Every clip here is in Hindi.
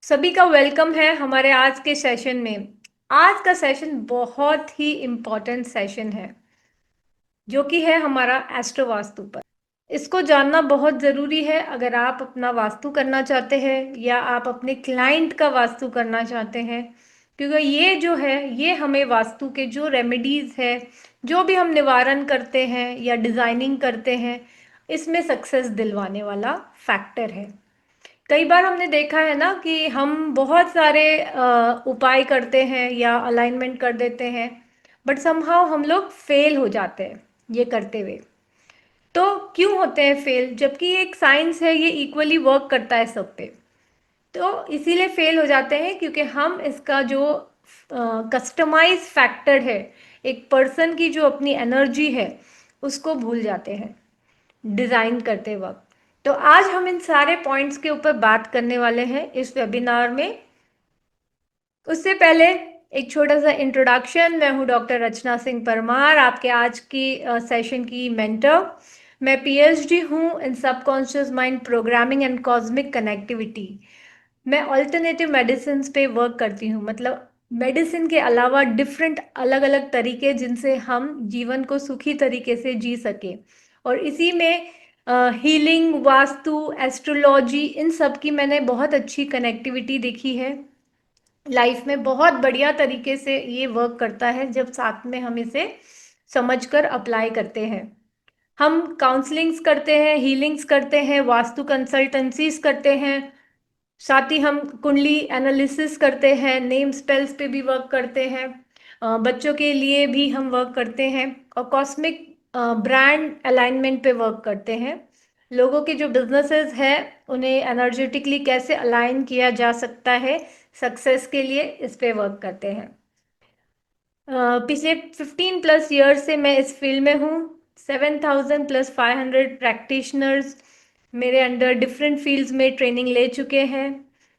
सभी का वेलकम है हमारे आज के सेशन में। आज का सेशन बहुत ही इम्पोर्टेंट सेशन है जो कि है हमारा एस्ट्रो वास्तु पर। इसको जानना बहुत ज़रूरी है अगर आप अपना वास्तु करना चाहते हैं या आप अपने क्लाइंट का वास्तु करना चाहते हैं, क्योंकि ये जो है ये हमें वास्तु के जो रेमेडीज़ है, जो भी हम निवारण करते हैं या डिज़ाइनिंग करते हैं, इसमें सक्सेस दिलवाने वाला फैक्टर है। कई बार हमने देखा है ना कि हम बहुत सारे उपाय करते हैं या अलाइनमेंट कर देते हैं, बट समहाउ हम लोग फेल हो जाते हैं ये करते हुए। तो क्यों होते हैं फेल, जबकि ये एक साइंस है, ये इक्वली वर्क करता है सब पे। तो इसीलिए फेल हो जाते हैं क्योंकि हम इसका जो कस्टमाइज फैक्टर है, एक पर्सन की जो अपनी एनर्जी है, उसको भूल जाते हैं डिज़ाइन करते वक्त। तो आज हम इन सारे पॉइंट्स के ऊपर बात करने वाले हैं इस वेबिनार में। उससे पहले एक छोटा सा इंट्रोडक्शन। मैं हूं डॉक्टर रचना सिंह परमार, आपके आज की सेशन की मेंटर। मैं पीएचडी हूं in subconscious mind programming and cosmic connectivity. मैं ऑल्टरनेटिव मेडिसिन पे वर्क करती हूँ, मतलब मेडिसिन के अलावा डिफरेंट अलग अलग तरीके जिनसे हम जीवन को सुखी तरीके से जी सके। और इसी में हीलिंग, वास्तु, एस्ट्रोलॉजी, इन सब की मैंने बहुत अच्छी कनेक्टिविटी देखी है लाइफ में। बहुत बढ़िया तरीके से ये वर्क करता है जब साथ में हम इसे समझकर अप्लाई करते हैं। हम काउंसलिंग्स करते हैं, हीलिंग्स करते हैं, वास्तु कंसल्टेंसीज करते हैं, साथ ही हम कुंडली एनालिसिस करते हैं, नेम स्पेल्स पे भी वर्क करते हैं, बच्चों के लिए भी हम वर्क करते हैं, और कॉस्मिक ब्रांड अलाइनमेंट पे वर्क करते हैं। लोगों के जो बिजनेसेस हैं उन्हें एनर्जेटिकली कैसे अलाइन किया जा सकता है सक्सेस के लिए, इस पे वर्क करते हैं। पिछले 15+ ईयर्स से मैं इस फील्ड में हूँ। 7,000+500 प्रैक्टिशनर्स मेरे अंडर डिफरेंट फील्ड्स में ट्रेनिंग ले चुके हैं।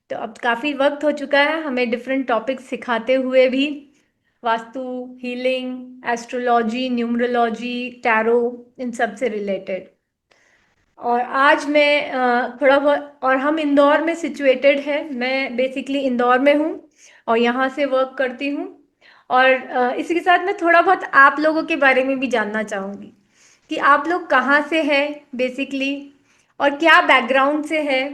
तो अब काफ़ी वक्त हो चुका है हमें डिफरेंट टॉपिक्स सिखाते हुए भी, vastu, healing, astrology, numerology, tarot, इन सब से रिलेटेड। और आज मैं थोड़ा बहुत, और हम इंदौर में सिचुएटेड है, मैं बेसिकली इंदौर में हूँ और यहाँ से वर्क करती हूँ। और इसी के साथ मैं थोड़ा बहुत आप लोगों के बारे में भी जानना चाहूँगी कि आप लोग कहाँ से हैं बेसिकली, और क्या बैकग्राउंड से है,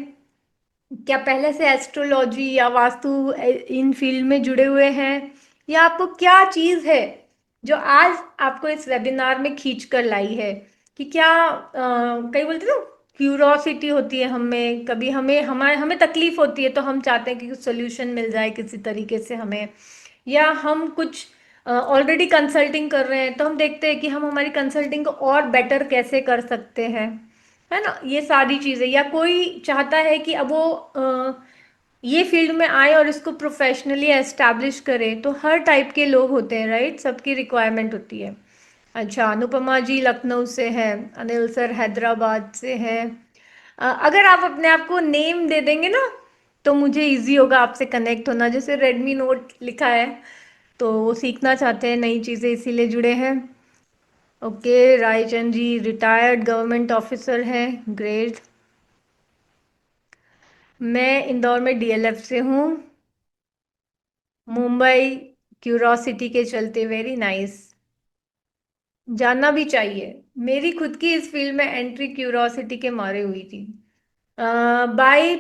क्या पहले से एस्ट्रोलॉजी या वास्तु इन फील्ड में जुड़े हुए हैं, या आपको क्या चीज़ है जो आज आपको इस वेबिनार में खींच कर लाई है। कि क्या कई बोलते ना, क्यूरोसिटी होती है हमें, कभी हमें हमारे हमें तकलीफ होती है तो हम चाहते हैं कि कुछ सोल्यूशन मिल जाए किसी तरीके से हमें, या हम कुछ ऑलरेडी कंसल्टिंग कर रहे हैं तो हम देखते हैं कि हम हमारी कंसल्टिंग को और बेटर कैसे कर सकते हैं, है ना। ये सारी चीज़ें, या कोई चाहता है कि अब वो ये फील्ड में आए और इसको प्रोफेशनली एस्टैब्लिश करे, तो हर टाइप के लोग होते हैं, राइट, सबकी रिक्वायरमेंट होती है। अच्छा, अनुपमा जी लखनऊ से हैं, अनिल सर हैदराबाद से हैं। अगर आप अपने आप को नेम दे देंगे ना तो मुझे इजी होगा आपसे कनेक्ट होना। जैसे रेडमी नोट लिखा है तो वो सीखना चाहते हैं नई चीज़ें, इसीलिए जुड़े हैं। ओके, रायचंद जी रिटायर्ड गवर्नमेंट ऑफिसर हैं, ग्रेट। मैं इंदौर में डीएलएफ से हूँ। मुंबई क्यूरोसिटी के चलते, वेरी नाइस, जानना भी चाहिए। मेरी खुद की इस फील्ड में एंट्री क्यूरोसिटी के मारे हुई थी। बाय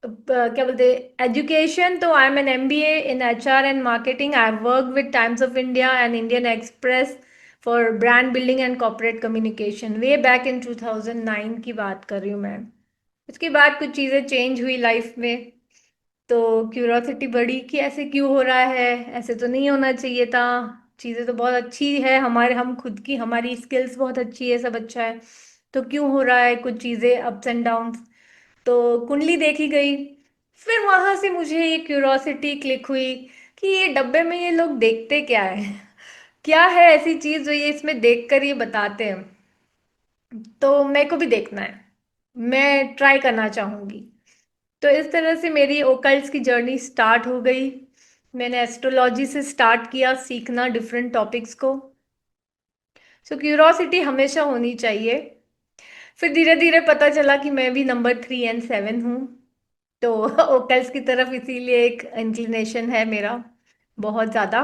क्या बोलते, एजुकेशन तो I am an MBA in HR and marketing. I have worked with times of India and Indian express for brand building and corporate communication, way back in 2009 की बात कर रही हूँ मैं। उसके बाद कुछ चीज़ें चेंज हुई लाइफ में, तो क्यूरोसिटी बढ़ी कि ऐसे क्यों हो रहा है, ऐसे तो नहीं होना चाहिए था। चीज़ें तो बहुत अच्छी है हमारे, हम खुद की हमारी स्किल्स बहुत अच्छी है, सब अच्छा है, तो क्यों हो रहा है कुछ चीज़ें अप्स एंड डाउन्स। तो कुंडली देखी गई। फिर वहां से मुझे ये क्यूरोसिटी क्लिक हुई कि ये डब्बे में ये लोग देखते क्या है, क्या है ऐसी चीज़ जो ये इसमें देखकर ये बताते हैं। तो मेरे को भी देखना है, मैं ट्राई करना चाहूँगी। तो इस तरह से मेरी ओकल्ट्स की जर्नी स्टार्ट हो गई। मैंने एस्ट्रोलॉजी से स्टार्ट किया सीखना डिफरेंट टॉपिक्स को। सो क्यूरोसिटी हमेशा होनी चाहिए। फिर धीरे धीरे पता चला कि मैं भी नंबर 3 और 7 हूँ। तो ओकल्स की तरफ इसीलिए एक इंक्लिनेशन है मेरा, बहुत ज्यादा।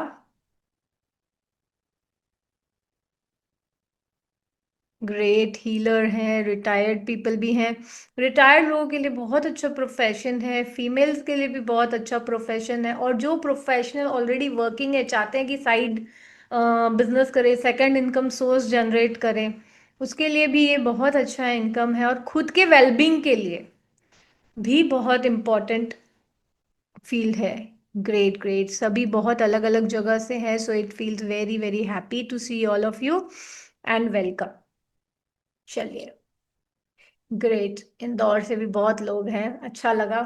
ग्रेट हीलर हैं, रिटायर्ड पीपल भी हैं। रिटायर्ड लोगों के लिए बहुत अच्छा प्रोफेशन है, फीमेल्स के लिए भी बहुत अच्छा प्रोफेशन है, और जो प्रोफेशनल ऑलरेडी वर्किंग है, चाहते हैं कि साइड बिजनेस करें, सेकंड इनकम सोर्स जनरेट करें, उसके लिए भी ये बहुत अच्छा इनकम है, और खुद के वेलबींग के लिए भी बहुत इम्पोर्टेंट फील्ड है। ग्रेट ग्रेट, सभी बहुत अलग अलग जगह से हैं, so it feels very very happy to see all of you and welcome. चलिए, ग्रेट, इंदौर से भी बहुत लोग हैं, अच्छा लगा।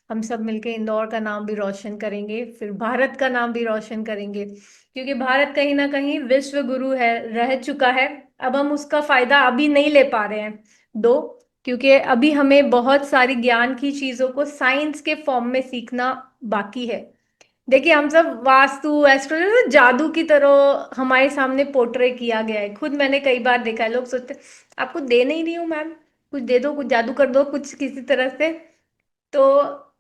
हम सब मिलके इंदौर का नाम भी रोशन करेंगे, फिर भारत का नाम भी रोशन करेंगे, क्योंकि भारत कहीं ना कहीं विश्व गुरु है, रह चुका है। अब हम उसका फायदा अभी नहीं ले पा रहे हैं, दो, क्योंकि अभी हमें बहुत सारी ज्ञान की चीजों को साइंस के फॉर्म में सीखना बाकी है। देखिए, हम सब वास्तु एस्ट्रोलॉजी जादू की तरह हमारे सामने पोर्ट्रे किया गया है, खुद मैंने कई बार देखा है, लोग सोचते हैं, आपको दे नहीं रही हूँ मैम, कुछ दे दो, कुछ जादू कर दो, कुछ किसी तरह से। तो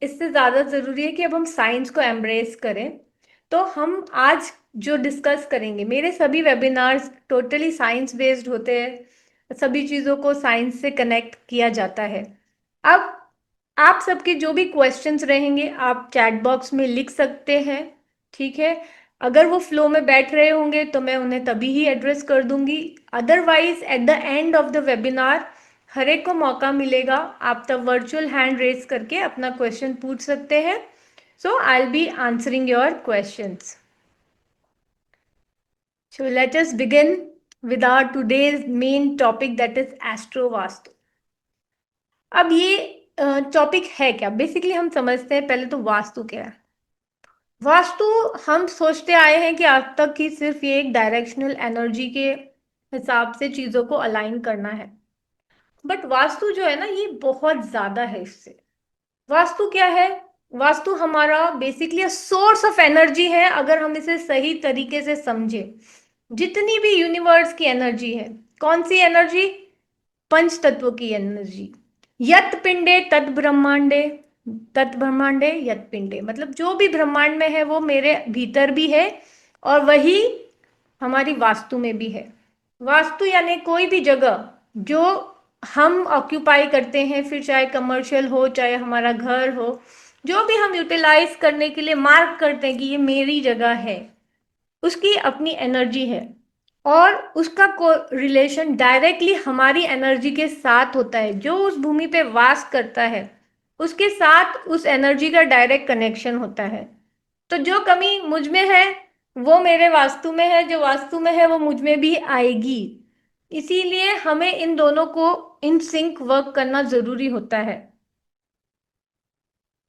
इससे ज्यादा जरूरी है कि अब हम साइंस को एम्ब्रेस करें। तो हम आज जो डिस्कस करेंगे, मेरे सभी वेबिनार्स टोटली साइंस बेस्ड होते हैं, सभी चीजों को साइंस से कनेक्ट किया जाता है। अब आप सबके जो भी क्वेश्चंस रहेंगे, आप चैट बॉक्स में लिख सकते हैं, ठीक है। अगर वो फ्लो में बैठ रहे होंगे तो मैं उन्हें तभी ही एड्रेस कर दूंगी, otherwise at the end of the webinar हर एक को मौका मिलेगा, आप तब वर्चुअल हैंड रेज करके अपना क्वेश्चन पूछ सकते हैं। So I will be answering your questions. So let us begin with our today's main topic, that is astro vastu. अब ये टॉपिक है क्या, बेसिकली हम समझते हैं पहले तो वास्तु क्या है। वास्तु, हम सोचते आए हैं कि आज तक कि सिर्फ ये एक डायरेक्शनल एनर्जी के हिसाब से चीजों को अलाइन करना है, बट वास्तु जो है ना, ये बहुत ज्यादा है इससे। वास्तु क्या है? वास्तु हमारा बेसिकली सोर्स ऑफ एनर्जी है, अगर हम इसे सही तरीके से समझे। जितनी भी यूनिवर्स की एनर्जी है, कौन सी एनर्जी? पंच तत्व की एनर्जी। यत पिंडे तत् ब्रह्मांडे, तत् ब्रह्मांडे यत पिंडे, मतलब जो भी ब्रह्मांड में है वो मेरे भीतर भी है, और वही हमारी वास्तु में भी है। वास्तु यानी कोई भी जगह जो हम ऑक्यूपाई करते हैं, फिर चाहे कमर्शियल हो, चाहे हमारा घर हो, जो भी हम यूटिलाइज करने के लिए मार्क करते हैं कि ये मेरी जगह है, उसकी अपनी एनर्जी है, और उसका रिलेशन डायरेक्टली हमारी एनर्जी के साथ होता है। जो उस भूमि पे वास करता है, उसके साथ उस एनर्जी का डायरेक्ट कनेक्शन होता है। तो जो कमी मुझ में है वो मेरे वास्तु में है, जो वास्तु में है वो मुझ में भी आएगी। इसीलिए हमें इन दोनों को इन सिंक वर्क करना जरूरी होता है,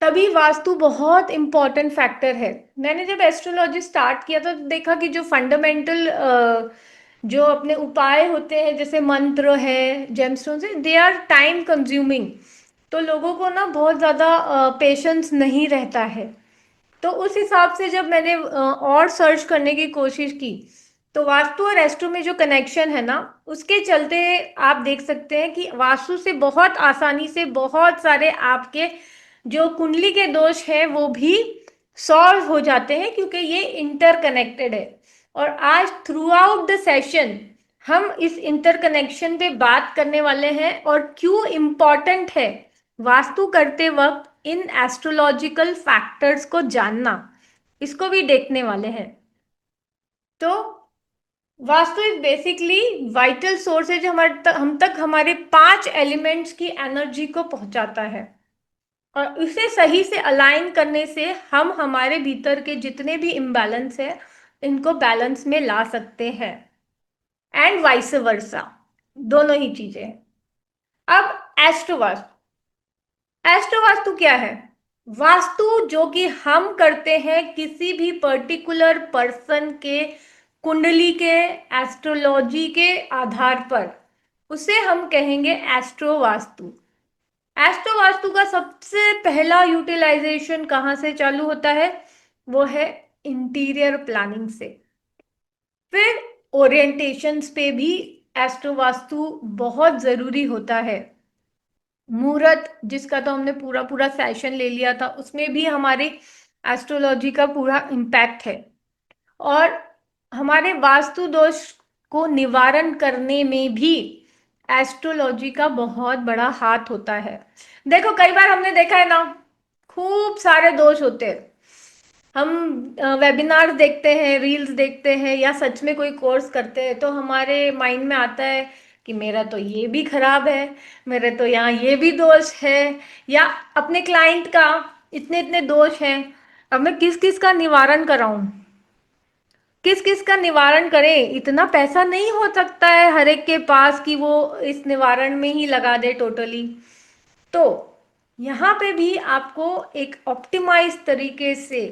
तभी वास्तु बहुत इंपॉर्टेंट फैक्टर है। मैंने जब एस्ट्रोलॉजी स्टार्ट किया था तो देखा कि जो फंडामेंटल जो अपने उपाय होते हैं, जैसे मंत्र है, जेमस्टोन्स है, दे आर टाइम कंज्यूमिंग। तो लोगों को ना बहुत ज़्यादा पेशेंस नहीं रहता है। तो उस हिसाब से जब मैंने और सर्च करने की कोशिश की, तो वास्तु और एस्ट्रो में जो कनेक्शन है ना, उसके चलते आप देख सकते हैं कि वास्तु से बहुत आसानी से बहुत सारे आपके जो कुंडली के दोष हैं वो भी सॉल्व हो जाते हैं, क्योंकि ये इंटरकनेक्टेड है। और आज थ्रू आउट द सेशन हम इस इंटरकनेक्शन पे बात करने वाले हैं, और क्यों इम्पॉर्टेंट है वास्तु करते वक्त इन एस्ट्रोलॉजिकल फैक्टर्स को जानना, इसको भी देखने वाले हैं। तो vastu is basically vital source है, जो हम तक हमारे 5 एलिमेंट्स की एनर्जी को पहुंचाता है, और उसे सही से अलाइन करने से हम हमारे भीतर के जितने भी इम्बैलेंस है, इनको बैलेंस में ला सकते हैं, एंड वाइस वर्सा, दोनों ही चीजें। अब एस्ट्रोवास्तु, एस्ट्रोवास्तु क्या है? वास्तु जो कि हम करते हैं किसी भी पर्टिकुलर पर्सन के कुंडली के एस्ट्रोलॉजी के आधार पर, उसे हम कहेंगे एस्ट्रोवास्तु। एस्ट्रोवास्तु का सबसे पहला यूटिलाइजेशन कहाँ से चालू होता है? वो है इंटीरियर प्लानिंग से। फिर ओरिएंटेशंस पे भी एस्ट्रोवास्तु बहुत जरूरी होता है। मुहूर्त जिसका तो हमने पूरा पूरा सेशन ले लिया था, उसमें भी हमारी एस्ट्रोलॉजी का पूरा इम्पैक्ट है। और हमारे वास्तु दोष को निवारण करने में भी एस्ट्रोलॉजी का बहुत बड़ा हाथ होता है। देखो कई बार हमने देखा है ना, खूब सारे दोष होते हैं। हम वेबिनार देखते हैं, रील्स देखते हैं, या सच में कोई कोर्स करते हैं, तो हमारे माइंड में आता है कि मेरा तो ये भी खराब है, मेरे तो यहाँ ये भी दोष है, या अपने क्लाइंट का इतने इतने दोष हैं। अब मैं किस किस का निवारण कराऊं, किस किस का निवारण करें? इतना पैसा नहीं हो सकता है हर एक के पास कि वो इस निवारण में ही लगा दे टोटली। तो यहाँ पे भी आपको एक ऑप्टिमाइज तरीके से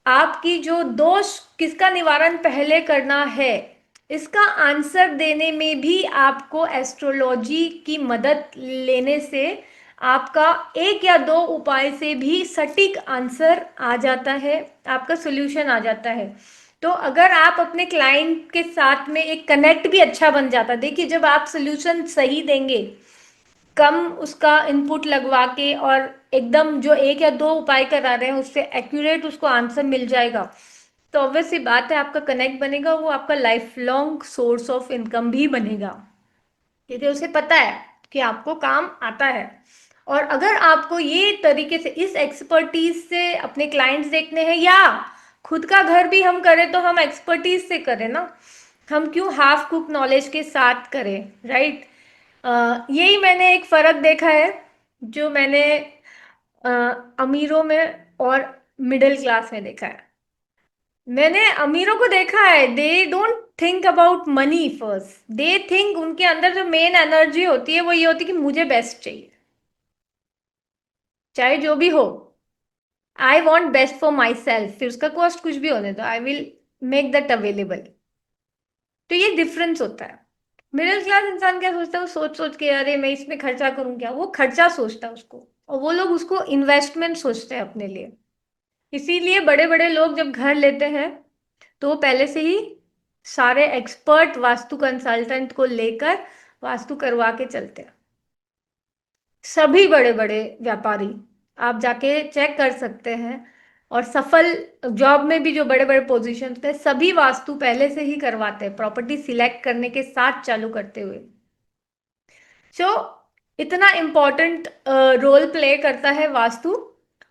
आपकी जो दोष किसका निवारण पहले करना है, इसका आंसर देने में भी आपको एस्ट्रोलॉजी की मदद लेने से आपका एक या दो उपाय से भी सटीक आंसर आ जाता है, आपका सोल्यूशन आ जाता है। तो अगर आप अपने क्लाइंट के साथ में एक कनेक्ट भी अच्छा बन जाता, देखिए जब आप सोल्यूशन सही देंगे, कम उसका इनपुट लगवा के, और एकदम जो एक या दो उपाय करा रहे हैं उससे एक्यूरेट उसको आंसर मिल जाएगा, तो ऑब्वियस सी बात है आपका कनेक्ट बनेगा, वो आपका life long source of income भी बनेगा, क्योंकि उसे पता है कि आपको काम आता है। और अगर आपको ये तरीके से इस एक्सपर्टीज से अपने क्लाइंट्स देखने हैं, या खुद का घर भी हम करें, तो हम एक्सपर्टीज से करें ना, हम क्यों हाफ कुक नॉलेज के साथ करें, राइट? यही मैंने एक फर्क देखा है, जो मैंने अ, अमीरों में और मिडिल क्लास में देखा है। मैंने अमीरों को देखा है, they don't think about money first, they think, उनके अंदर जो मेन एनर्जी होती है वो ये होती है कि मुझे बेस्ट चाहिए, चाहे जो भी हो, I want best for my self, फिर उसका कॉस्ट कुछ भी होने दो, I will make that available. तो ये डिफरेंस होता है। मिडिल क्लास इंसान क्या सोचता है, वो सोच सोच के अरे मैं इसमें खर्चा करूं क्या, वो खर्चा सोचता है उसको, और वो लोग उसको इन्वेस्टमेंट सोचते हैं अपने लिए। इसीलिए बड़े बड़े लोग जब घर लेते हैं, तो वो पहले से ही सारे एक्सपर्ट वास्तु कंसल्टेंट को लेकर वास्तु करवा के चलते हैं। सभी बड़े बड़े व्यापारी, आप जाके चेक कर सकते हैं, और सफल जॉब में भी जो बड़े बड़े पोजीशन थे, सभी वास्तु पहले से ही करवाते हैं, प्रॉपर्टी सिलेक्ट करने के साथ चालू करते हुए। सो इतना इम्पोर्टेंट रोल प्ले करता है वास्तु,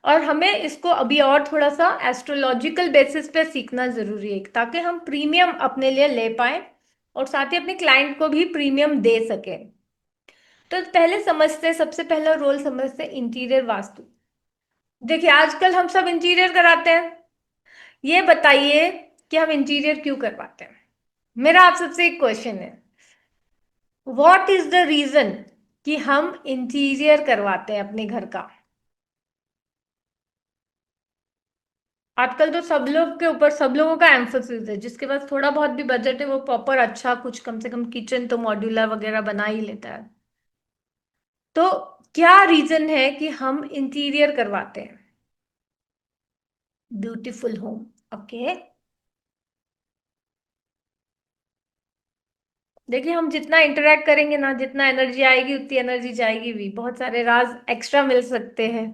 और हमें इसको अभी और थोड़ा सा एस्ट्रोलॉजिकल बेसिस पे सीखना जरूरी है, ताकि हम प्रीमियम अपने लिए ले पाए, और साथ ही अपने क्लाइंट को भी प्रीमियम दे सके। तो पहले समझते, सबसे पहला रोल समझते इंटीरियर वास्तु। देखिए आजकल हम सब इंटीरियर कराते हैं, ये बताइए कि हम इंटीरियर क्यों करवाते हैं? मेरा आप सबसे एक क्वेश्चन है, व्हाट इज द रीजन कि हम इंटीरियर करवाते हैं अपने घर का? आजकल तो सब लोग के ऊपर, सब लोगों का एम्फोसिस है, जिसके पास थोड़ा बहुत भी बजट है वो प्रॉपर अच्छा कुछ, कम से कम किचन तो मॉड्यूलर वगैरह बना ही लेता है। तो क्या रीजन है कि हम इंटीरियर करवाते हैं? Beautiful home, okay. देखिए हम जितना इंटरेक्ट करेंगे ना, जितना एनर्जी आएगी उतनी एनर्जी जाएगी भी, बहुत सारे राज एक्स्ट्रा मिल सकते हैं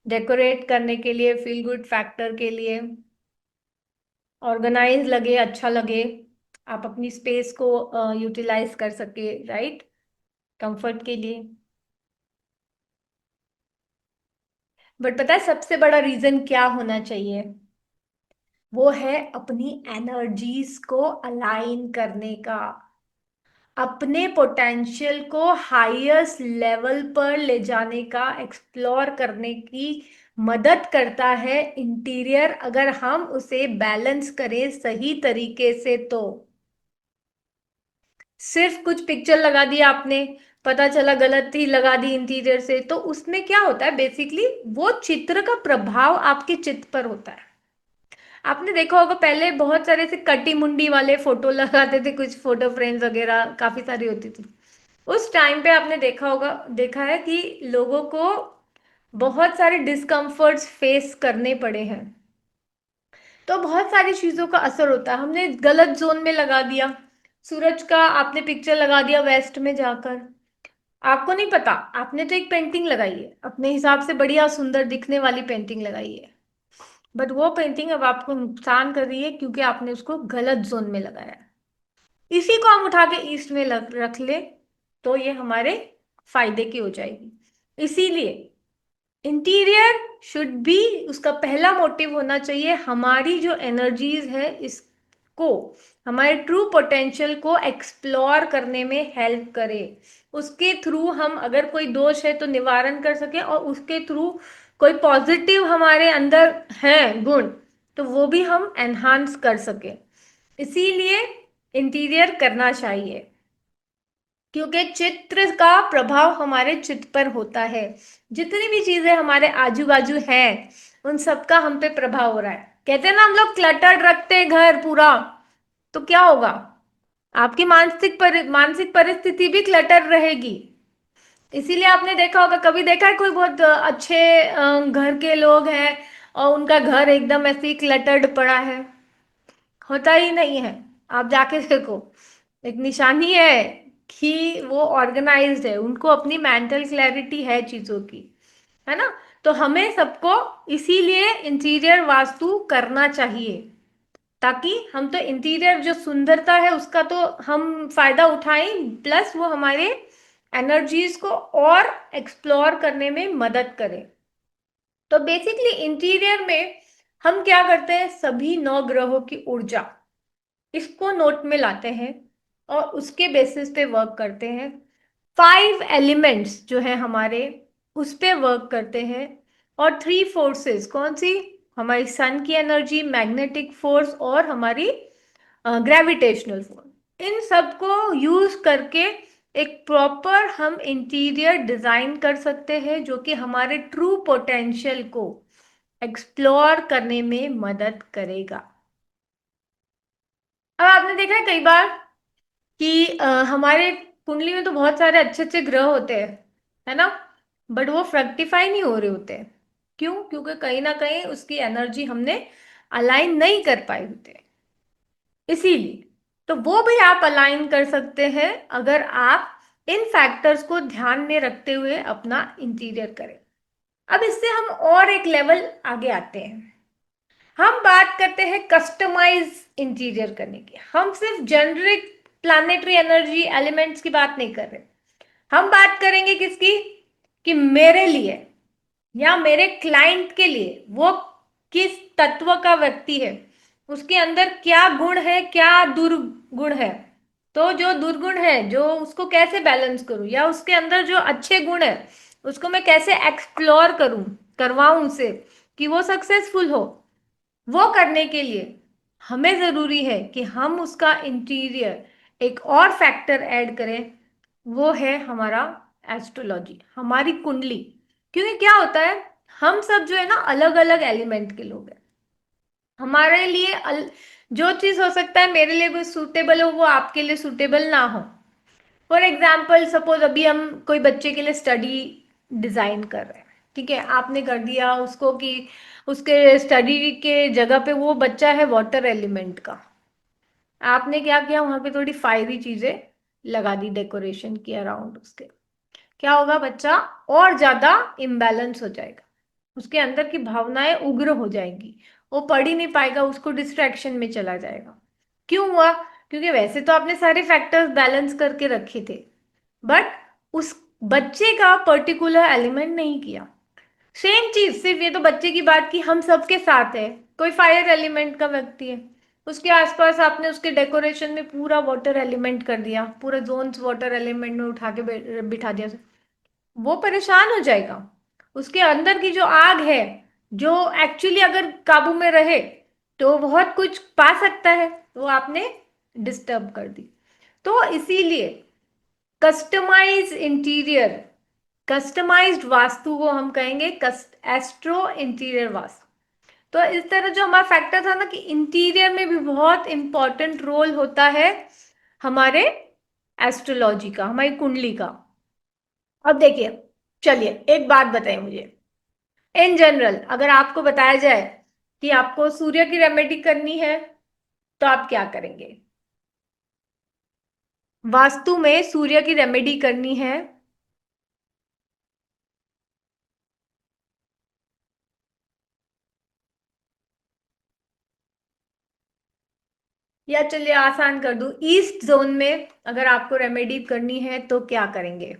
डेकोरेट करने के लिए, फील गुड फैक्टर के लिए, ऑर्गेनाइज लगे, अच्छा लगे, आप अपनी स्पेस को यूटिलाइज कर सके, राइट, कंफर्ट के लिए। बट पता है सबसे बड़ा रीजन क्या होना चाहिए? वो है अपनी एनर्जीज को अलाइन करने का, अपने पोटेंशियल को हाईएस्ट लेवल पर ले जाने का, एक्सप्लोर करने की मदद करता है इंटीरियर, अगर हम उसे बैलेंस करें सही तरीके से। तो सिर्फ कुछ पिक्चर लगा दिया आपने, पता चला गलत ही लगा दी इंटीरियर से, तो उसमें क्या होता है बेसिकली, वो चित्र का प्रभाव आपके चित्त पर होता है। आपने देखा होगा पहले बहुत सारे से कटी मुंडी वाले फोटो लगाते थे, कुछ फोटो फ्रेम्स वगैरह काफी सारी होती थी। उस टाइम पे आपने देखा होगा, देखा है कि लोगों को बहुत सारे डिस्कम्फर्ट्स फेस करने पड़े हैं। तो बहुत सारी चीजों का असर होता है, हमने गलत जोन में लगा दिया, सूरज का आपने पिक्चर लगा दिया वेस्ट में जाकर, आपको नहीं पता, आपने तो एक पेंटिंग लगाई है अपने हिसाब से, बढ़िया सुंदर दिखने वाली पेंटिंग लगाई है, बट वो पेंटिंग अब आपको नुकसान कर रही है क्योंकि आपने उसको गलत जोन में लगाया है। इसी को हम उठा के ईस्ट में रख ले तो ये हमारे फायदे की हो जाएगी। इसीलिए इंटीरियर शुड बी, उसका पहला मोटिव होना चाहिए हमारी जो एनर्जीज है इसको, हमारे ट्रू पोटेंशियल को एक्सप्लोर करने में हेल्प करे। उसके थ्रू हम अगर कोई दोष है तो निवारण कर सके, और उसके थ्रू कोई पॉजिटिव हमारे अंदर है गुण तो वो भी हम एनहांस कर सके। इसीलिए इंटीरियर करना चाहिए, क्योंकि चित्र का प्रभाव हमारे चित्त पर होता है। जितनी भी चीजें हमारे आजू बाजू हैं उन सब का हम पे प्रभाव हो रहा है। कहते हैं ना, हम लोग क्लटर्ड रखते हैं घर पूरा, तो क्या होगा, आपकी मानसिक परिस्थिति भी क्लटर रहेगी। इसीलिए आपने देखा होगा, कभी देखा है कोई बहुत अच्छे घर के लोग हैं और उनका घर एकदम ऐसे ही क्लटर्ड पड़ा है? होता ही नहीं है। आप जाके देखो, एक निशानी है कि वो ऑर्गेनाइज्ड है, उनको अपनी मेंटल क्लैरिटी है चीजों की, है ना। तो हमें सबको इसीलिए इंटीरियर वास्तु करना चाहिए, ताकि हम तो इंटीरियर जो सुंदरता है उसका तो हम फायदा उठाएं, प्लस वो हमारे एनर्जीज को और एक्सप्लोर करने में मदद करे। तो बेसिकली इंटीरियर में हम क्या करते हैं, सभी नौ ग्रहों की ऊर्जा इसको नोट में लाते हैं और उसके बेसिस पे वर्क करते हैं। 5 एलिमेंट्स जो है हमारे, उस पे वर्क करते हैं। और 3 फोर्सेस कौन सी, हमारी सन की एनर्जी, मैग्नेटिक फोर्स और हमारी ग्रेविटेशनल फोर्स, इन सबको यूज करके एक प्रॉपर हम इंटीरियर डिजाइन कर सकते हैं जो कि हमारे ट्रू पोटेंशियल को एक्सप्लोर करने में मदद करेगा। अब आपने देखा है कई बार कि हमारे कुंडली में तो बहुत सारे अच्छे अच्छे ग्रह होते हैं, है ना, बट वो फ्रक्टिफाई नहीं हो रहे होते। क्यों? क्योंकि कहीं ना कहीं उसकी एनर्जी हमने अलाइन नहीं कर पाए होते। इसीलिए तो वो भी आप अलाइन कर सकते हैं अगर आप इन फैक्टर्स को ध्यान में रखते हुए अपना इंटीरियर करें। अब इससे हम और एक लेवल आगे आते हैं, हम बात करते हैं कस्टमाइज इंटीरियर करने की। हम सिर्फ जेनरिक प्लानिटरी एनर्जी एलिमेंट्स की बात नहीं कर रहे, हम बात करेंगे किसकी, कि मेरे लिए या मेरे क्लाइंट के लिए वो किस तत्व का व्यक्ति है, उसके अंदर क्या गुण है, क्या दुर्गुण है। तो जो दुर्गुण है जो उसको कैसे बैलेंस करूं, या उसके अंदर जो अच्छे गुण है उसको मैं कैसे एक्सप्लोर करूं, करवाऊं उसे कि वो सक्सेसफुल हो। वो करने के लिए हमें जरूरी है कि हम उसका इंटीरियर एक और फैक्टर ऐड करें, वो है हमारा एस्ट्रोलॉजी, हमारी कुंडली। क्योंकि क्या होता है, हम सब जो है ना अलग अलग एलिमेंट के लोग हैं। हमारे लिए जो चीज हो सकता है मेरे लिए वो सूटेबल हो, वो आपके लिए सूटेबल ना हो। फॉर एग्जाम्पल सपोज अभी हम कोई बच्चे के लिए स्टडी डिजाइन कर रहे हैं, ठीक है, आपने कर दिया उसको कि उसके स्टडी के जगह पे वो बच्चा है वाटर एलिमेंट का, आपने क्या किया, वहां पे थोड़ी फायरी चीजें लगा दी डेकोरेशन की अराउंड उसके। क्या होगा, बच्चा और ज्यादा इम्बैलेंस हो जाएगा, उसके अंदर की भावनाएं उग्र हो जाएंगी, वो पढ़ ही नहीं पाएगा, उसको डिस्ट्रैक्शन में चला जाएगा। क्यों हुआ? क्योंकि वैसे तो आपने सारे फैक्टर्स बैलेंस करके रखे थे, बट उस बच्चे का पर्टिकुलर एलिमेंट नहीं किया। सेम चीज, सिर्फ ये तो बच्चे की बात की, हम सबके साथ है। कोई फायर एलिमेंट का व्यक्ति है, उसके आसपास आपने उसके डेकोरेशन में पूरा वाटर एलिमेंट कर दिया, पूरे जोन्स वाटर एलिमेंट में उठा के बिठा दिया, वो परेशान हो जाएगा। उसके अंदर की जो आग है, जो एक्चुअली अगर काबू में रहे तो बहुत कुछ पा सकता है, वो आपने डिस्टर्ब कर दी। तो इसीलिए कस्टमाइज इंटीरियर, कस्टमाइज्ड वास्तु को हम कहेंगे एस्ट्रो इंटीरियर वास्तु। तो इस तरह जो हमारा फैक्टर था ना कि इंटीरियर में भी बहुत इंपॉर्टेंट रोल होता है हमारे एस्ट्रोलॉजी का, हमारी कुंडली का। अब देखिए, चलिए एक बात बताइए मुझे, इन जनरल अगर आपको बताया जाए कि आपको सूर्य की रेमेडी करनी है तो आप क्या करेंगे? वास्तु में सूर्य की रेमेडी करनी है या चलिए आसान कर दूं, ईस्ट जोन में अगर आपको रेमेडी करनी है तो क्या करेंगे?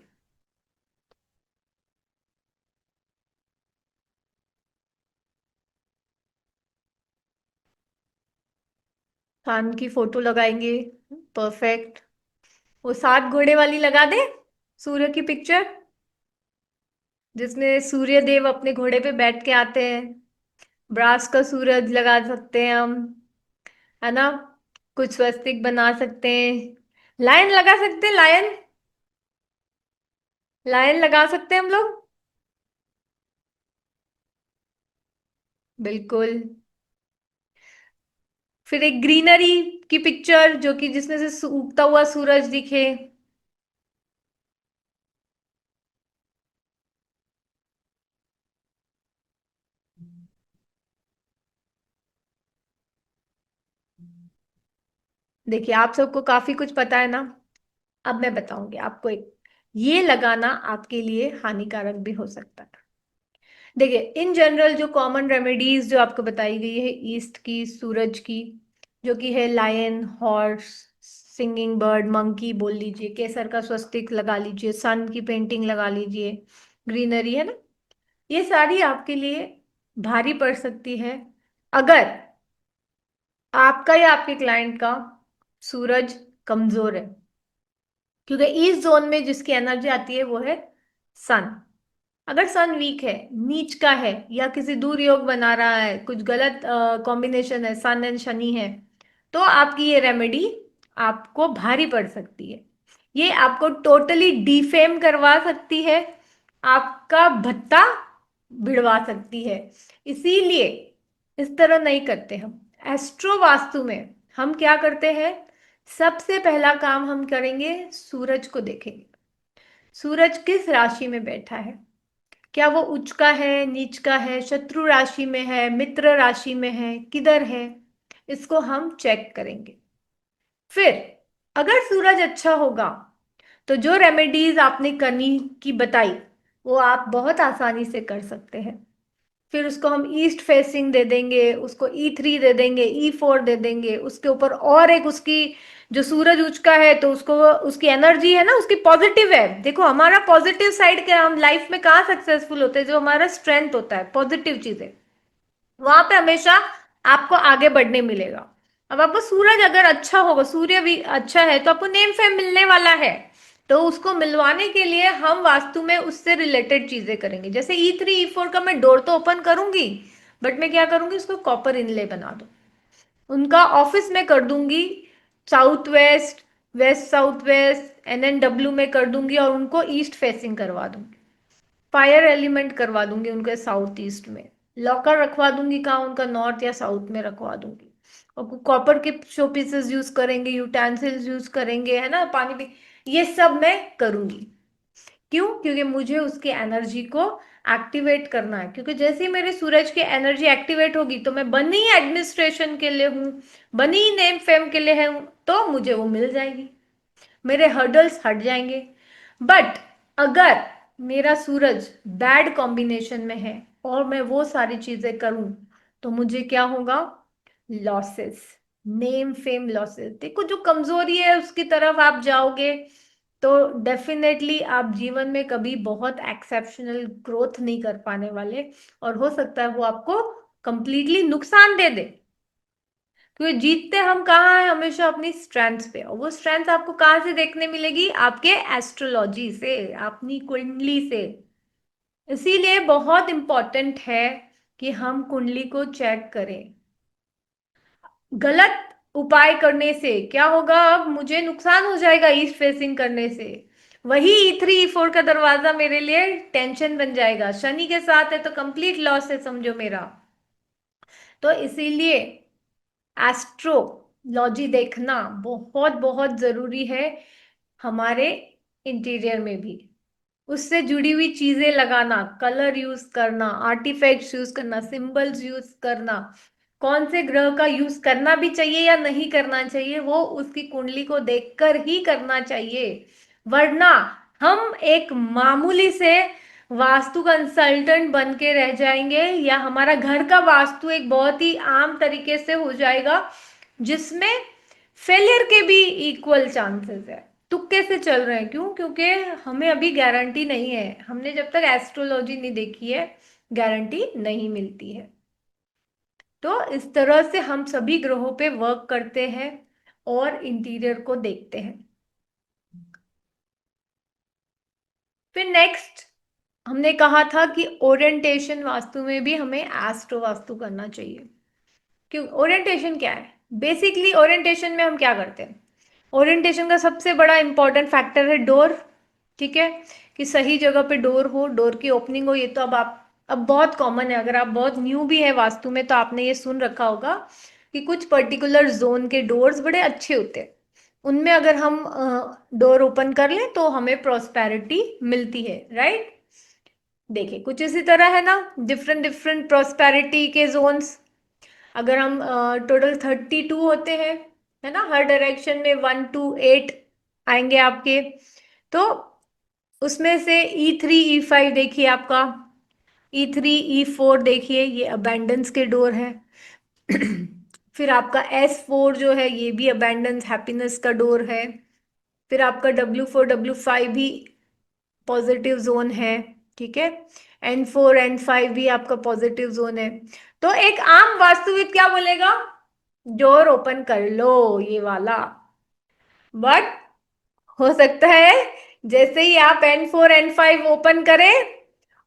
खान की फोटो लगाएंगे। परफेक्ट। वो 7 घोड़े वाली लगा दे, सूर्य की पिक्चर, जिसमें सूर्य देव अपने घोड़े पे बैठ के आते हैं। ब्रास का सूरज लगा सकते हैं हम, है ना? कुछ स्वस्तिक बना सकते हैं। लायन लगा सकते हैं, लायन। लायन लगा सकते हैं हम लोग। बिल्कुल। फिर एक ग्रीनरी की पिक्चर, जो कि जिसमें से उगता हुआ सूरज दिखे। देखिए, आप सबको काफी कुछ पता है ना। अब मैं बताऊंगी आपको एक, ये लगाना आपके लिए हानिकारक भी हो सकता है। देखिए, इन जनरल जो कॉमन रेमेडीज जो आपको बताई गई है ईस्ट की, सूरज की, जो कि है lion, horse, singing bird, monkey बोल लीजिए, केसर का स्वस्तिक लगा लीजिए, सन की पेंटिंग लगा लीजिए, ग्रीनरी, है ना? ये सारी आपके लिए भारी पड़ सकती है अगर आपका या आपके क्लाइंट का सूरज कमजोर है। क्योंकि इस जोन में जिसकी एनर्जी आती है वो है सन। अगर सन वीक है, नीच का है, या किसी दूर योग बना रहा है, कुछ गलत कॉम्बिनेशन है, सन एंड शनि है, तो आपकी ये रेमेडी आपको भारी पड़ सकती है। ये आपको टोटली डिफेम करवा सकती है, आपका भत्ता भिड़वा सकती है। इसीलिए इस तरह नहीं करते हम। एस्ट्रो वास्तु में हम क्या करते हैं? सबसे पहला काम हम करेंगे, सूरज को देखेंगे। सूरज किस राशि में बैठा है, क्या वो उच्च का है, नीच का है, शत्रु राशि में है, मित्र राशि में है, किधर है, इसको हम चेक करेंगे। फिर अगर सूरज अच्छा होगा तो जो रेमेडीज आपने करनी की बताई वो आप बहुत आसानी से कर सकते हैं। फिर उसको हम ईस्ट फेसिंग दे देंगे, उसको E3 दे देंगे, E4 दे देंगे, उसके ऊपर और एक उसकी, जो सूरज उच का है तो उसको, उसकी एनर्जी है ना, उसकी पॉजिटिव है। देखो, हमारा पॉजिटिव साइड के हम लाइफ में कहाँ सक्सेसफुल होते हैं? जो हमारा स्ट्रेंथ होता है, पॉजिटिव चीजें, वहां पे हमेशा आपको आगे बढ़ने मिलेगा। अब आपको सूरज अगर अच्छा होगा, सूर्य भी अच्छा है, तो आपको नेम फेम मिलने वाला है। तो उसको मिलवाने के लिए हम वास्तु में उससे रिलेटेड चीजें करेंगे। जैसे E3 E4 का मैं डोर तो ओपन करूंगी, बट मैं क्या करूंगी, उसको कॉपर इनले बना दूं। उनका ऑफिस में कर दूंगी south west, west south west, NNW में कर दूंगी, और उनको ईस्ट फेसिंग करवा दूंगी। फायर एलिमेंट करवा दूंगी उनके साउथ ईस्ट में। लॉकर रखवा दूंगी कहाँ, उनका नॉर्थ या साउथ में रखवा दूंगी। और कॉपर के शो पीसेस यूज करेंगे, यूटेंसिल्स यूज करेंगे, है ना, पानी भी, ये सब मैं करूंगी। क्यों? क्योंकि मुझे उसकी एनर्जी को एक्टिवेट करना है। क्योंकि जैसे ही मेरे सूरज की एनर्जी एक्टिवेट होगी तो मैं बनी एडमिनिस्ट्रेशन के लिए हूँ, बनी नेम फेम के लिए हूँ, तो मुझे वो मिल जाएगी, मेरे हर्डल्स हट जाएंगे। बट अगर मेरा सूरज बैड कॉम्बिनेशन में है और मैं वो सारी चीजें करूं, तो मुझे क्या होगा? Losses, name fame losses. देखो, जो कमजोरी है उसकी तरफ आप जाओगे तो डेफिनेटली आप जीवन में कभी बहुत एक्सेप्शनल ग्रोथ नहीं कर पाने वाले, और हो सकता है वो आपको कंप्लीटली नुकसान दे दे। क्योंकि जीतते हम कहाँ हैं? हमेशा अपनी स्ट्रेंथ पे, और वो स्ट्रेंथ आपको कहाँ से देखने मिलेगी? आपके एस्ट्रोलॉजी से, अपनी कुंडली से। इसीलिए बहुत इंपॉर्टेंट है कि हम कुंडली को चेक करें। गलत उपाय करने से क्या होगा? अब मुझे नुकसान हो जाएगा ईस्ट फेसिंग करने से। वही E3 E4 का दरवाजा मेरे लिए टेंशन बन जाएगा। शनि के साथ है तो कंप्लीट लॉस है, समझो मेरा। तो इसीलिए एस्ट्रोलॉजी देखना बहुत बहुत जरूरी है हमारे इंटीरियर में भी। उससे जुड़ी हुई चीजें लगाना, कलर यूज करना, आर्टिफैक्ट्स यूज करना, सिंबल्स यूज करना, कौन से ग्रह का यूज करना भी चाहिए या नहीं करना चाहिए, वो उसकी कुंडली को देखकर ही करना चाहिए। वरना हम एक मामूली से वास्तु कंसल्टेंट बन के रह जाएंगे, या हमारा घर का वास्तु एक बहुत ही आम तरीके से हो जाएगा, जिसमें फेलियर के भी इक्वल चांसेस है। तुक्के से चल रहे हैं, क्यों? क्योंकि हमें अभी गारंटी नहीं है, हमने जब तक एस्ट्रोलॉजी नहीं देखी है गारंटी नहीं मिलती है। तो इस तरह से हम सभी ग्रहों पे वर्क करते हैं और इंटीरियर को देखते हैं। फिर नेक्स्ट हमने कहा था कि ओरिएंटेशन वास्तु में भी हमें एस्ट्रो वास्तु करना चाहिए। क्यों? ओरिएंटेशन क्या है? बेसिकली ओरिएंटेशन में हम क्या करते हैं? ओरिएंटेशन का सबसे बड़ा इंपॉर्टेंट फैक्टर है डोर। ठीक है, कि सही जगह पे डोर हो, डोर की ओपनिंग हो। ये तो अब बहुत कॉमन है, अगर आप बहुत न्यू भी है वास्तु में तो आपने ये सुन रखा होगा कि कुछ पर्टिकुलर जोन के डोर्स बड़े अच्छे होते हैं, उनमें अगर हम डोर ओपन कर लें तो हमें प्रॉस्पेरिटी मिलती है, राइट? देखिए कुछ इसी तरह है ना, डिफरेंट डिफरेंट प्रॉस्पेरिटी के जोन्स। अगर हम टोटल 32 होते हैं, है ना, हर डायरेक्शन में 1 to 8 आएंगे आपके। तो उसमें से E3 E5 देखिए आपका, E3 E4 देखिए, ये अबेंडेंस के डोर है। फिर आपका S4 जो है ये भी अबेंडेंस हैप्पीनेस का डोर है। फिर आपका W4 W5 भी पॉजिटिव जोन है। ठीक है, N4 N5 भी आपका पॉजिटिव जोन है। तो एक आम वास्तुविद क्या बोलेगा? डोर ओपन कर लो ये वाला। बट हो सकता है जैसे ही आप N4 N5 ओपन करें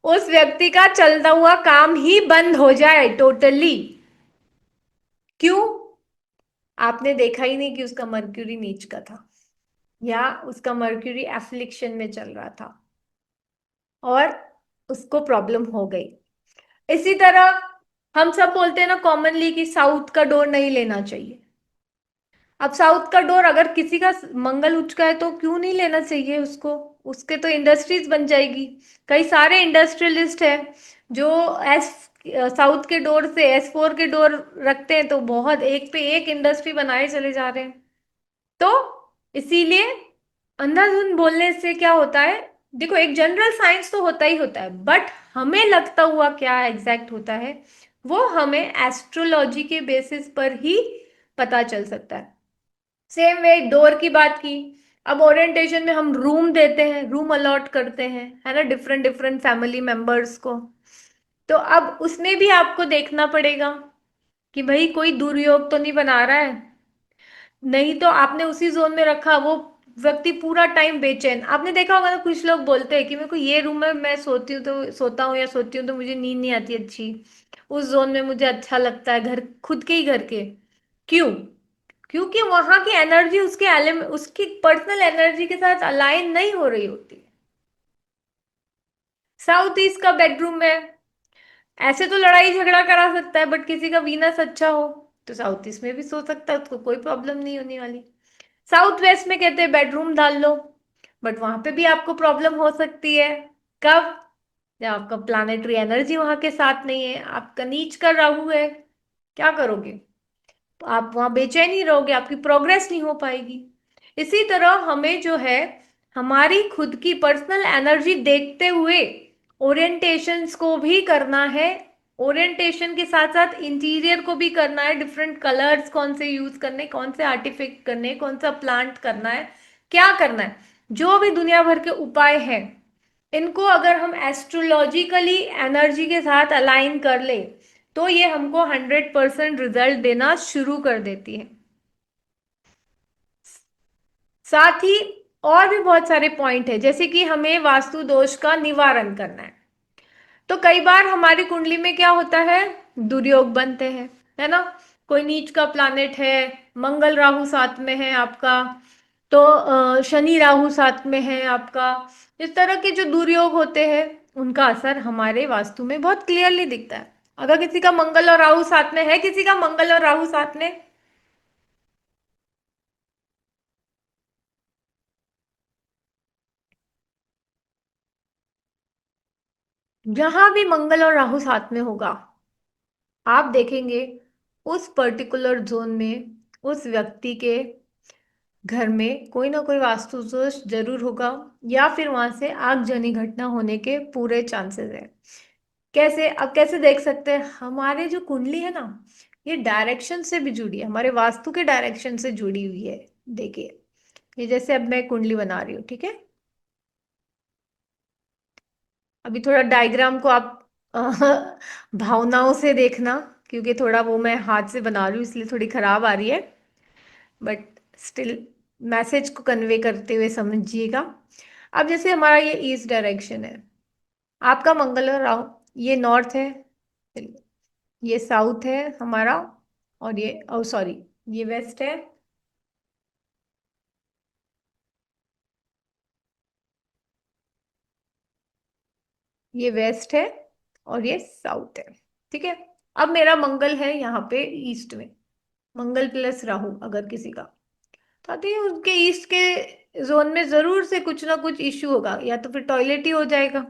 उस व्यक्ति का चलता हुआ काम ही बंद हो जाए टोटली। क्यों? आपने देखा ही नहीं कि उसका मर्क्यूरी नीच का था, या उसका मर्क्यूरी एफ्लिक्शन में चल रहा था और उसको प्रॉब्लम हो गई। इसी तरह हम सब बोलते हैं ना कॉमनली कि साउथ का डोर नहीं लेना चाहिए। अब साउथ का डोर अगर किसी का मंगल उच्च का है तो क्यों नहीं लेना चाहिए उसको? उसके तो इंडस्ट्रीज बन जाएगी। कई सारे इंडस्ट्रियलिस्ट हैं जो एस साउथ के डोर से S4 के डोर रखते हैं, तो बहुत एक पे एक इंडस्ट्री बनाए चले जा रहे हैं। तो इसीलिए अंधाधुंध बोलने से क्या होता है? देखो एक जनरल साइंस तो होता ही होता है, बट हमें लगता हुआ क्या एग्जैक्ट होता है वो हमें एस्ट्रोलॉजी के बेसिस पर ही पता चल सकता है। सेम वे डोर की बात की। अब ओरिएंटेशन में हम रूम देते हैं, रूम अलॉट करते हैं, है ना, डिफरेंट डिफरेंट फैमिली मेंबर्स को। तो अब उसमें भी आपको देखना पड़ेगा कि भाई कोई दुर्योग तो नहीं बना रहा है। नहीं तो आपने उसी जोन में रखा, वो व्यक्ति पूरा टाइम बेचैन। आपने देखा होगा ना, कुछ लोग बोलते हैं कि मेरे को ये रूम में मैं सोती हूँ तो सोता हूँ या सोती हूँ तो मुझे नींद नहीं आती अच्छी, उस जोन में मुझे अच्छा लगता है, घर खुद के ही घर के। क्यों? क्योंकि वहां की एनर्जी उसके एलिमेंट उसकी पर्सनल एनर्जी के साथ अलाइन नहीं हो रही होती। साउथ ईस्ट का बेडरूम में ऐसे तो लड़ाई झगड़ा करा सकता है, बट किसी का वीनस अच्छा हो तो साउथ ईस्ट में भी सो सकता है, उसको कोई प्रॉब्लम नहीं होने वाली। साउथ वेस्ट में कहते हैं बेडरूम डाल लो, बट वहां पे भी आपको प्रॉब्लम हो सकती है। कब? जब आपका प्लानेटरी एनर्जी वहां के साथ नहीं है, आपका नीच का राहु है, क्या करोगे? आप वहां बेचैनी रहोगे, आपकी प्रोग्रेस नहीं हो पाएगी। इसी तरह हमें जो है हमारी खुद की पर्सनल एनर्जी देखते हुए ओरिएंटेशंस को भी करना है। ओरिएंटेशन के साथ साथ इंटीरियर को भी करना है, डिफरेंट कलर्स कौन से यूज करने, कौन से आर्टिफिक करने, कौन सा प्लांट करना है, क्या करना है, जो भी दुनिया भर के उपाय हैं, इनको अगर हम एस्ट्रोलॉजिकली एनर्जी के साथ अलाइन कर ले तो ये हमको 100% रिजल्ट देना शुरू कर देती है। साथ ही और भी बहुत सारे पॉइंट है, जैसे कि हमें वास्तु दोष का निवारण करना है। तो कई बार हमारी कुंडली में क्या होता है, दुर्योग बनते हैं, है ना। कोई नीच का प्लानेट है, मंगल राहु साथ में है आपका, तो शनि राहु साथ में है आपका। इस तरह के जो दुर्योग होते हैं उनका असर हमारे वास्तु में बहुत क्लियरली दिखता है। अगर किसी का मंगल और राहु साथ में है, किसी का मंगल और राहु साथ में, जहां भी मंगल और राहु साथ में होगा आप देखेंगे उस पर्टिकुलर जोन में उस व्यक्ति के घर में कोई ना कोई वास्तु दोष जरूर होगा, या फिर वहां से आगजनी घटना होने के पूरे चांसेस है। कैसे? अब कैसे देख सकते हैं? हमारे जो कुंडली है ना, ये डायरेक्शन से भी जुड़ी है, हमारे वास्तु के डायरेक्शन से जुड़ी हुई है। देखिए, ये जैसे अब मैं कुंडली बना रही हूँ, ठीक है। अभी थोड़ा डायग्राम को आप भावनाओं से देखना, क्योंकि थोड़ा वो मैं हाथ से बना रही हूँ इसलिए थोड़ी खराब आ रही है, बट स्टिल मैसेज को कन्वे करते हुए समझिएगा। अब जैसे हमारा ये ईस्ट डायरेक्शन है, आपका मंगल और राहु, ये नॉर्थ है, ये साउथ है हमारा, और ये ओ सॉरी, ये वेस्ट है, ये वेस्ट है, और ये साउथ है, ठीक है। अब मेरा मंगल है यहाँ पे ईस्ट में, मंगल प्लस राहु अगर किसी का, तो आते ही उसके ईस्ट के जोन में जरूर से कुछ ना कुछ इश्यू होगा, या तो फिर टॉयलेट ही हो जाएगा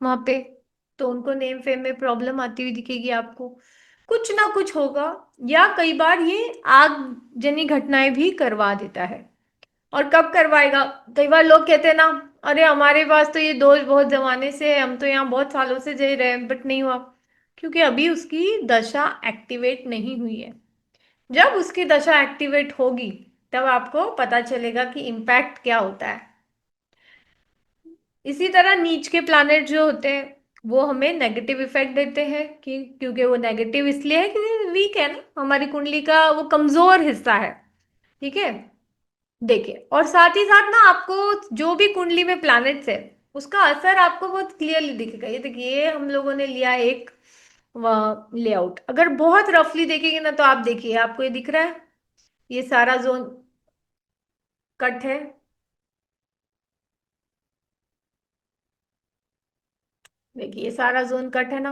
वहां पे, तो उनको नेम फेम में प्रॉब्लम आती हुई दिखेगी आपको, कुछ ना कुछ होगा। या कई बार ये आगजनी घटनाएं भी करवा देता है। और कब करवाएगा? कई बार लोग कहते हैं ना, अरे हमारे पास तो ये दोष बहुत जमाने से है, हम तो यहाँ बहुत सालों से जी रहे हैं बट नहीं हुआ, क्योंकि अभी उसकी दशा एक्टिवेट नहीं हुई है। जब उसकी दशा एक्टिवेट होगी तब आपको पता चलेगा कि इम्पैक्ट क्या होता है। इसी तरह नीच के प्लैनेट जो होते हैं वो हमें नेगेटिव इफेक्ट देते हैं, कि क्योंकि वो नेगेटिव इसलिए है क्योंकि वीक है ना, हमारी कुंडली का वो कमजोर हिस्सा है, ठीक है। देखिए, और साथ ही साथ ना आपको जो भी कुंडली में प्लैनेट्स है उसका असर आपको बहुत क्लियरली दिखेगा। ये देखिए, ये हम लोगों ने लिया एक लेआउट, अगर बहुत रफली देखेंगे ना तो आप देखिए, आपको ये दिख रहा है, ये सारा जोन कट है, देखिए ये सारा जोन कट है ना,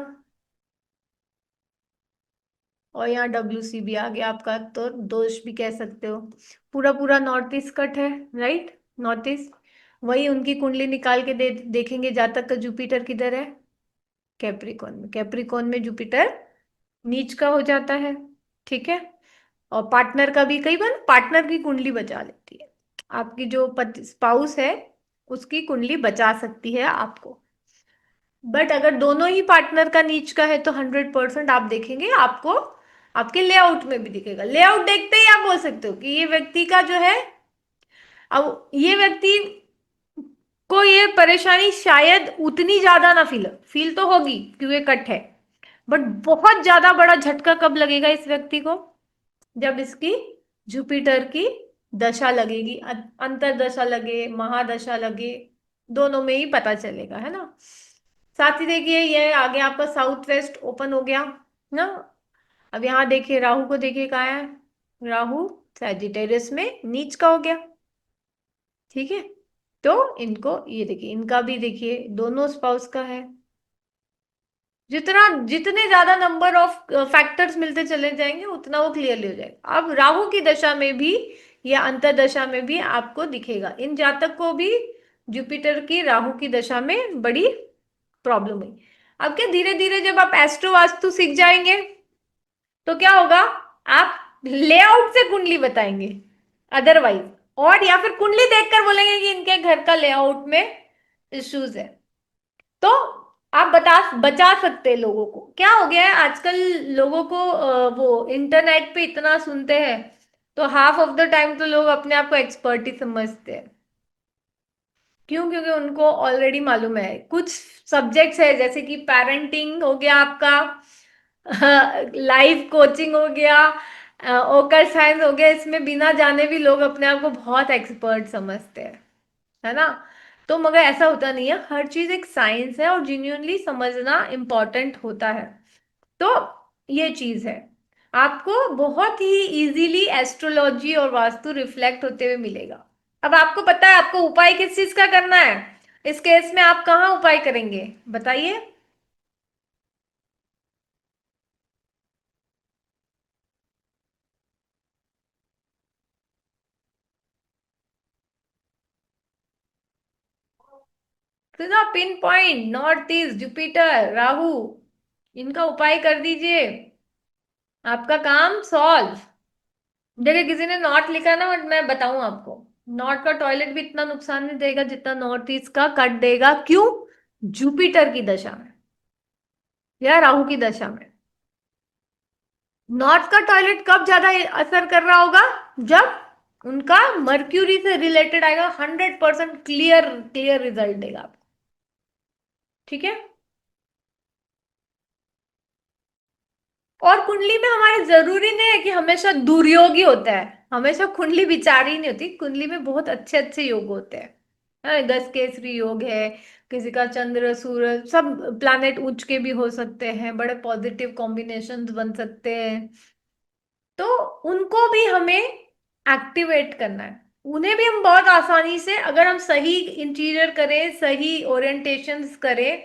और यहाँ WC भी आ गया आपका, तो दोष भी कह सकते हो। पूरा पूरा नॉर्थ ईस्ट कट है, राइट, नॉर्थ ईस्ट। वही उनकी कुंडली निकाल के देखेंगे, जातक का जुपिटर किधर है, कैप्रिकॉन में, कैप्रिकॉन में जुपिटर नीच का हो जाता है, ठीक है। और पार्टनर का भी, कई बार पार्टनर की कुंडली बचा लेती है, आपकी जो पति स्पाउस है उसकी कुंडली बचा सकती है आपको। बट अगर दोनों ही पार्टनर का नीच का है तो 100% आप देखेंगे, आपको आपके लेआउट में भी दिखेगा। लेआउट देखते ही आप बोल सकते हो कि ये व्यक्ति का जो है, अब ये व्यक्ति को ये परेशानी शायद उतनी ज्यादा ना फील फील तो होगी क्योंकि कट है, बट बहुत ज्यादा बड़ा झटका कब लगेगा इस व्यक्ति को? जब इसकी जुपिटर की दशा लगेगी, अंतरदशा लगे, महादशा लगे, दोनों में ही पता चलेगा, है ना। साथ ही देखिए, ये आगे आपका साउथ वेस्ट ओपन हो गया ना। अब यहाँ देखिए, राहु को देखिए कहाँ है, राहु सैजिटेरियस में नीच का हो गया, ठीक है। तो इनको ये देखिए, इनका भी देखिए दोनों स्पाउस का है। जितना जितने ज्यादा नंबर ऑफ फैक्टर्स मिलते चले जाएंगे उतना वो क्लियरली हो जाएगा। अब राहु की दशा में भी या अंतरदशा में भी आपको दिखेगा, इन जातक को भी जुपिटर की राहु की दशा में बड़ी प्रॉब्लम हुई। अब क्या, धीरे धीरे जब आप एस्ट्रो वास्तु सीख जाएंगे तो क्या होगा, आप लेआउट से कुंडली बताएंगे अदरवाइज, और या फिर कुंडली देखकर बोलेंगे कि इनके घर का लेआउट में इश्यूज है, तो आप बचा सकते हैं लोगों को। क्या हो गया है आजकल, लोगों को वो इंटरनेट पे इतना सुनते हैं, तो हाफ ऑफ द टाइम तो लोग अपने आप को एक्सपर्ट ही समझते हैं। क्यों? क्योंकि उनको ऑलरेडी मालूम है। कुछ सब्जेक्ट्स है जैसे कि पेरेंटिंग हो गया आपका, लाइफ कोचिंग हो गया, ओकल साइंस हो गया, इसमें बिना जाने भी लोग अपने आप को बहुत एक्सपर्ट समझते हैं, है ना। तो मगर ऐसा होता नहीं है, हर चीज एक साइंस है और जेन्युइनली समझना इंपॉर्टेंट होता है। तो ये चीज है, आपको बहुत ही इजीली एस्ट्रोलॉजी और वास्तु रिफ्लेक्ट होते हुए मिलेगा। अब आपको पता है आपको उपाय किस चीज का करना है, इस केस में आप कहाँ उपाय करेंगे बताइए? सीधा pin point, north east, Jupiter, Rahu, इनका उपाय कर दीजिए, आपका काम सॉल्व। देखिए, किसी ने नॉर्थ लिखा ना, बट मैं बताऊं आपको, नॉर्थ का टॉयलेट भी इतना नुकसान नहीं देगा जितना नॉर्थ ईस्ट का कट देगा। क्यों? जुपिटर की दशा में या राहु की दशा में। नॉर्थ का टॉयलेट कब ज्यादा असर कर रहा होगा? जब उनका मर्क्यूरी से रिलेटेड आएगा, 100% क्लियर क्लियर रिजल्ट देगा आपको। ठीक है। और कुंडली में हमारे जरूरी नहीं है कि हमेशा दुर्योग ही होता है, हमेशा कुंडली विचारी नहीं होती, कुंडली में बहुत अच्छे अच्छे योग होते हैं। गज केसरी योग है, किसी का चंद्र सूरज सब प्लैनेट उच्च के भी हो सकते हैं, बड़े पॉजिटिव कॉम्बिनेशंस बन सकते हैं। तो उनको भी हमें एक्टिवेट करना है। उन्हें भी हम बहुत आसानी से, अगर हम सही इंटीरियर करें, सही ओरिएंटेशंस करें,